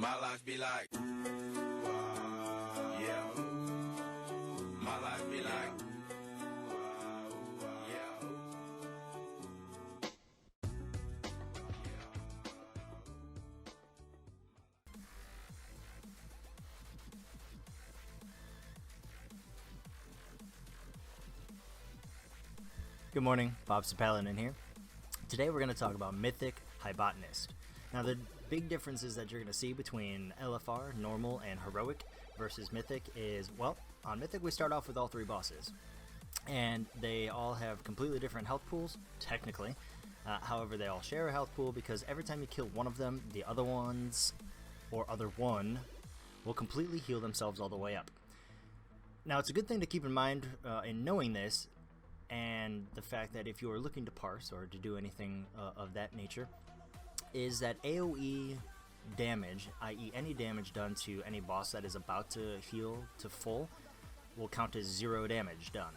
My life be like, yeah. My life be like, yeah. Good morning, Paladin here. Today we're going to talk about Mythic Botanist. Now the big differences that you're going to see between LFR, normal, and heroic versus Mythic is, well, on Mythic we start off with all three bosses. And they all have completely different health pools, technically. However, they all share a health pool because every time you kill one of them, the other ones, or other one, will completely heal themselves all the way up. Now it's a good thing to keep in mind in knowing this, and the fact that if you are looking to parse or to do anything of that nature, is that AoE damage, i.e. any damage done to any boss that is about to heal to full, will count as 0 damage done.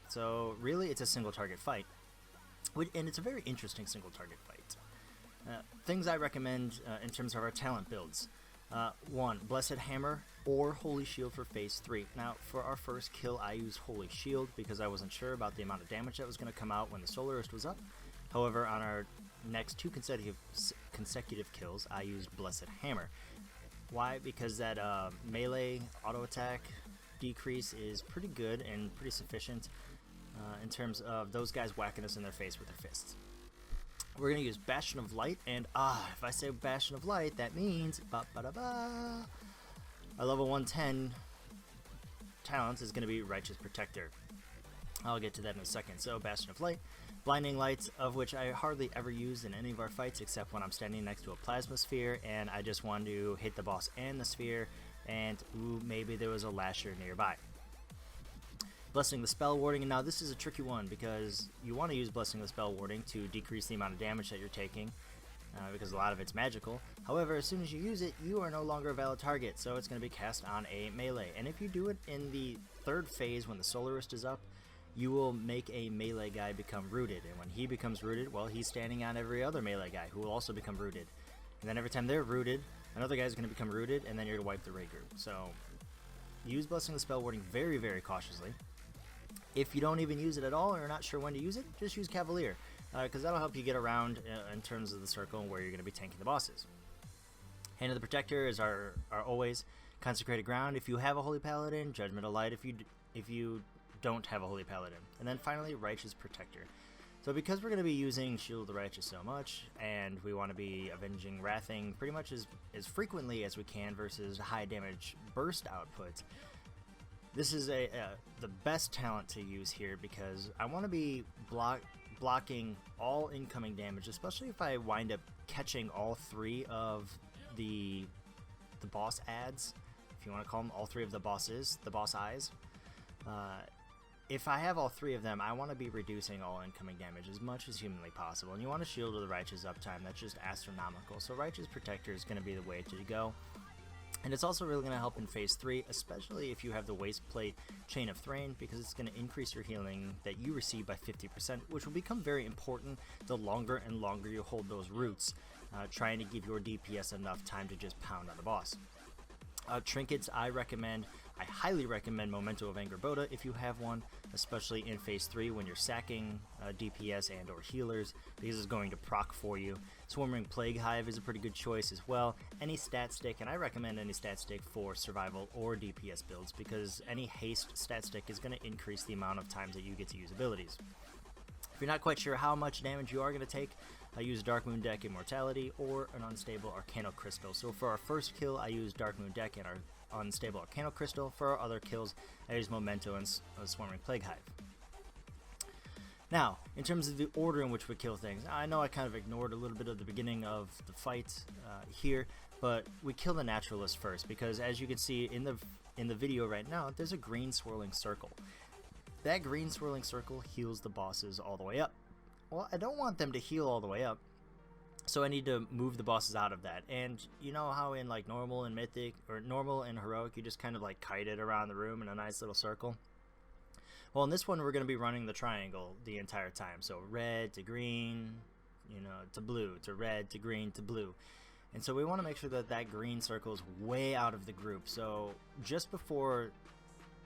So really it's a single target fight, and it's a very interesting single target fight. Things I recommend in terms of our talent builds. 1. Blessed Hammer or Holy Shield for phase 3. Now, for our first kill, I used Holy Shield because I wasn't sure about the amount of damage that was going to come out when the Solarist was up. However, on our next 2 consecutive kills, I used Blessed Hammer. Why? Because that melee auto attack decrease is pretty good and pretty sufficient in terms of those guys whacking us in their face with their fists. We're going to use Bastion of Light, and if I say Bastion of Light, that means our level 110 talent is going to be Righteous Protector. I'll get to that in a second. So Bastion of Light, Blinding Lights, of which I hardly ever use in any of our fights except when I'm standing next to a Plasma Sphere and I just want to hit the boss and the sphere, and maybe there was a Lasher nearby. Blessing the Spell Warding, and now this is a tricky one because you want to use Blessing the Spell Warding to decrease the amount of damage that you're taking because a lot of it's magical. However, as soon as you use it, you are no longer a valid target, so it's going to be cast on a melee. And if you do it in the 3rd phase when the Solarist is up, you will make a melee guy become rooted, and when he becomes rooted, well, he's standing on every other melee guy who will also become rooted. And then every time they're rooted, another guy's going to become rooted, and then you're to wipe the raid group. So use Blessing the Spell Warding very, very cautiously. If you don't even use it at all or are not sure when to use it, just use Cavalier, because that'll help you get around in terms of the circle and where you're going to be tanking the bosses. Hand of the Protector is our always Consecrated Ground. If you have a Holy Paladin, Judgment of Light if you don't have a Holy Paladin. And then finally, Righteous Protector. So because we're going to be using Shield of the Righteous so much, and we want to be avenging Wrathing pretty much as frequently as we can versus high damage burst output, this is the best talent to use here because I want to be blocking all incoming damage, especially if I wind up catching all 3 of the boss ads, if you want to call them all 3 of the bosses, the boss eyes. If I have all 3 of them, I want to be reducing all incoming damage as much as humanly possible, and you want a Shield of the Righteous uptime that's just astronomical, so Righteous Protector is going to be the way to go. And it's also really going to help in phase 3, especially if you have the Waste Plate Chain of Thrain, because it's going to increase your healing that you receive by 50%, which will become very important the longer and longer you hold those roots, trying to give your DPS enough time to just pound on the boss. Trinkets, I highly recommend Memento of Angrboda if you have one, especially in phase 3 when you're sacking DPS and or healers, because it's going to proc for you. Swarming Plague Hive is a pretty good choice as well. Any stat stick, and I recommend any stat stick for survival or DPS builds, because any haste stat stick is going to increase the amount of times that you get to use abilities. If you're not quite sure how much damage you are going to take, I use Dark Moon Deck Immortality or an Unstable Arcano Crystal. So for our first kill, I use Dark Moon Deck and our Unstable Arcano Crystal. For our other kills, I use Memento and Swarming Plague Hive. Now, in terms of the order in which we kill things, I know I kind of ignored a little bit of the beginning of the fight here, but we kill the Naturalist first because, as you can see in the video right now, there's a green swirling circle. That green swirling circle heals the bosses all the way up. Well, I don't want them to heal all the way up, so I need to move the bosses out of that. And you know how in like normal and mythic, or normal and heroic, you just kind of like kite it around the room in a nice little circle? Well, in this one, we're going to be running the triangle the entire time. So red to green, to blue, to red, to green, to blue. And so we want to make sure that that green circle is way out of the group. So just before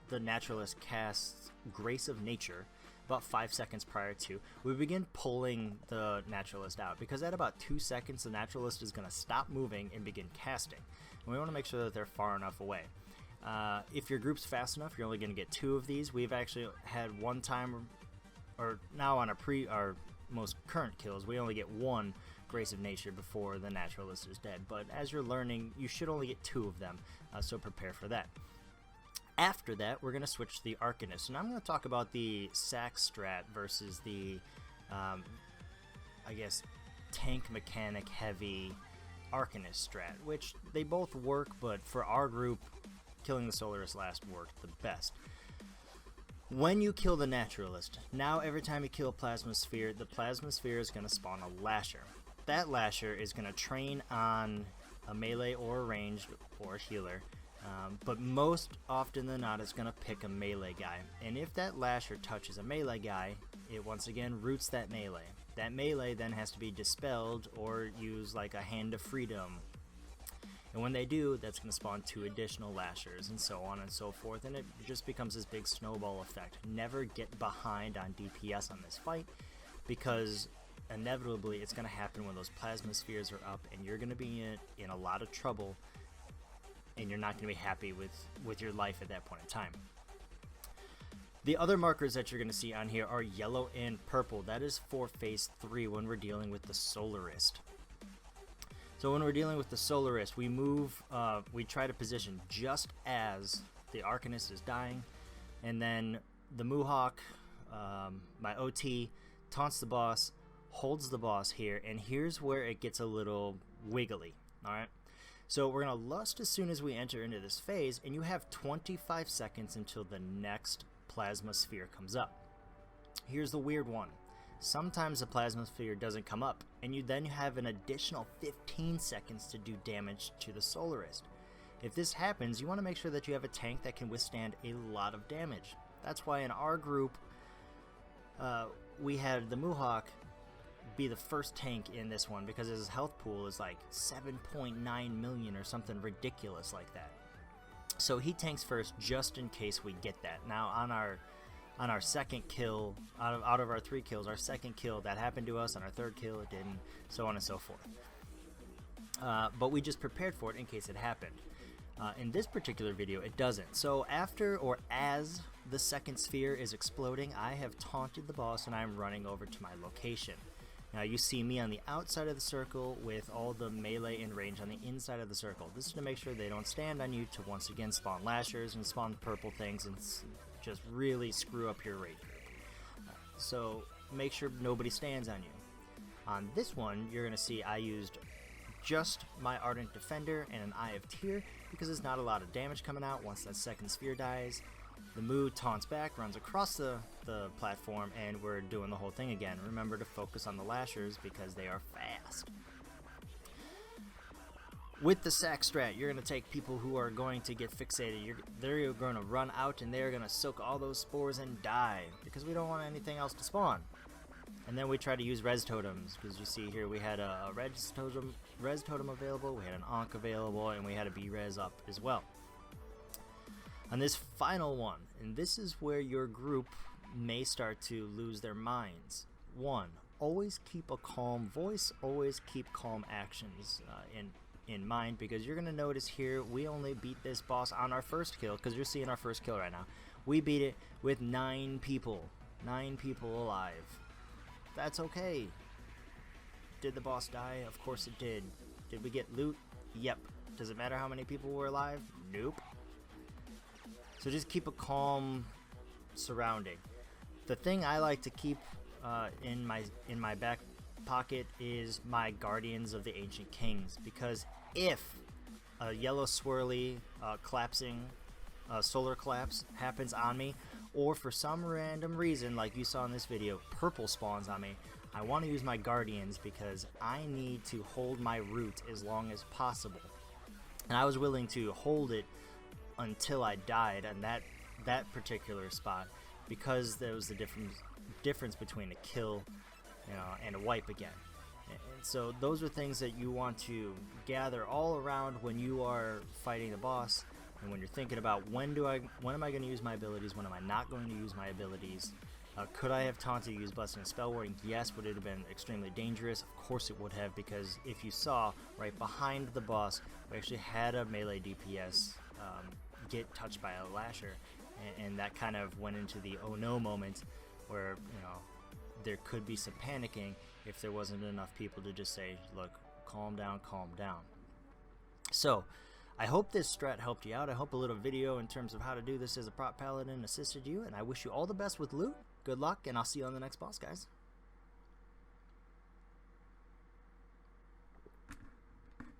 the naturalist casts Grace of Nature, about 5 seconds prior to, we begin pulling the naturalist out, because at about 2 seconds the naturalist is going to stop moving and begin casting. And we want to make sure that they're far enough away. If your group's fast enough, you're only going to get 2 of these. We've actually had one time, or now on our most current kills, we only get 1 Grace of Nature before the naturalist is dead. But as you're learning, you should only get 2 of them, so prepare for that. After that, we're going to switch to the Arcanist, and I'm going to talk about the sack strat versus the, I guess, tank mechanic heavy Arcanist strat, which they both work, but for our group, killing the Solarist last worked the best. When you kill the Naturalist, now every time you kill a Plasma Sphere, the Plasma Sphere is going to spawn a Lasher. That Lasher is going to train on a melee or a ranged or a healer. But most often than not, it's going to pick a melee guy. And if that Lasher touches a melee guy, it once again roots that melee. That melee then has to be dispelled or use like a Hand of Freedom. And when they do, that's going to spawn 2 additional Lashers and so on and so forth. And it just becomes this big snowball effect. Never get behind on DPS on this fight, because inevitably it's going to happen when those Plasma Spheres are up and you're going to be in a lot of trouble. And you're not going to be happy with your life at that point in time. The other markers that you're going to see on here are yellow and purple. That is for phase 3 when we're dealing with the Solarist. So when we're dealing with the Solarist, we move, we try to position just as the Arcanist is dying, and then the Mohawk, my OT, taunts the boss, holds the boss here, and here's where it gets a little wiggly. Alright? So we're going to lust as soon as we enter into this phase, and you have 25 seconds until the next Plasma Sphere comes up. Here's the weird one. Sometimes the Plasma Sphere doesn't come up, and you then have an additional 15 seconds to do damage to the Solarist. If this happens, you want to make sure that you have a tank that can withstand a lot of damage. That's why in our group, we had the Mohawk be the first tank in this one, because his health pool is like 7.9 million or something ridiculous like that. So he tanks first just in case we get that. Now on our second kill, out of our 3 kills, our second kill that happened to us, on our third kill it didn't, so on and so forth. But we just prepared for it in case it happened. In this particular video it doesn't. So after or as the second sphere is exploding, I have taunted the boss and I'm running over to my location. Now you see me on the outside of the circle with all the melee in range on the inside of the circle. This is to make sure they don't stand on you to once again spawn Lashers and spawn purple things and just really screw up your raid group. So make sure nobody stands on you. On this one, you're going to see I used just my Ardent Defender and an Eye of Tear, because there's not a lot of damage coming out once that second sphere dies. The Moo taunts back, runs across the platform, and we're doing the whole thing again. Remember to focus on the Lashers because they are fast. With the sack strat, you're going to take people who are going to get fixated. They're going to run out and they're going to soak all those spores and die, because we don't want anything else to spawn. And then we try to use res totems, because you see here we had a res totem available, we had an Ankh available, and we had a B-res up as well. On this final one, and this is where your group may start to lose their minds. 1. Always keep a calm voice, always keep calm actions in mind, because you're going to notice here we only beat this boss on our first kill, because you're seeing our first kill right now. We beat it with 9 people. 9 people alive. That's okay. Did the boss die? Of course it did. Did we get loot? Yep. Does it matter how many people were alive? Nope. So just keep a calm surrounding. The thing I like to keep in my back pocket is my Guardians of the Ancient Kings, because if a yellow swirly collapsing solar collapse happens on me, or for some random reason like you saw in this video, purple spawns on me, I want to use my Guardians because I need to hold my root as long as possible. And I was willing to hold it until I died on that particular spot, because there was the difference between a kill, and a wipe again. So those are things that you want to gather all around when you are fighting the boss, and when you're thinking about when am I going to use my abilities, when am I not going to use my abilities. Could I have taunted, used Blessing and Spell Warding? Yes. Would it have been extremely dangerous? Of course it would have, because if you saw right behind the boss, we actually had a melee DPS get touched by a lasher, and that kind of went into the oh no moment, where there could be some panicking if there wasn't enough people to just say, look, calm down, calm down. So I hope this strat helped you out. I hope a little video in terms of how to do this as a Prot Paladin assisted you, and I wish you all the best with loot. Good luck, and I'll see you on the next boss, guys.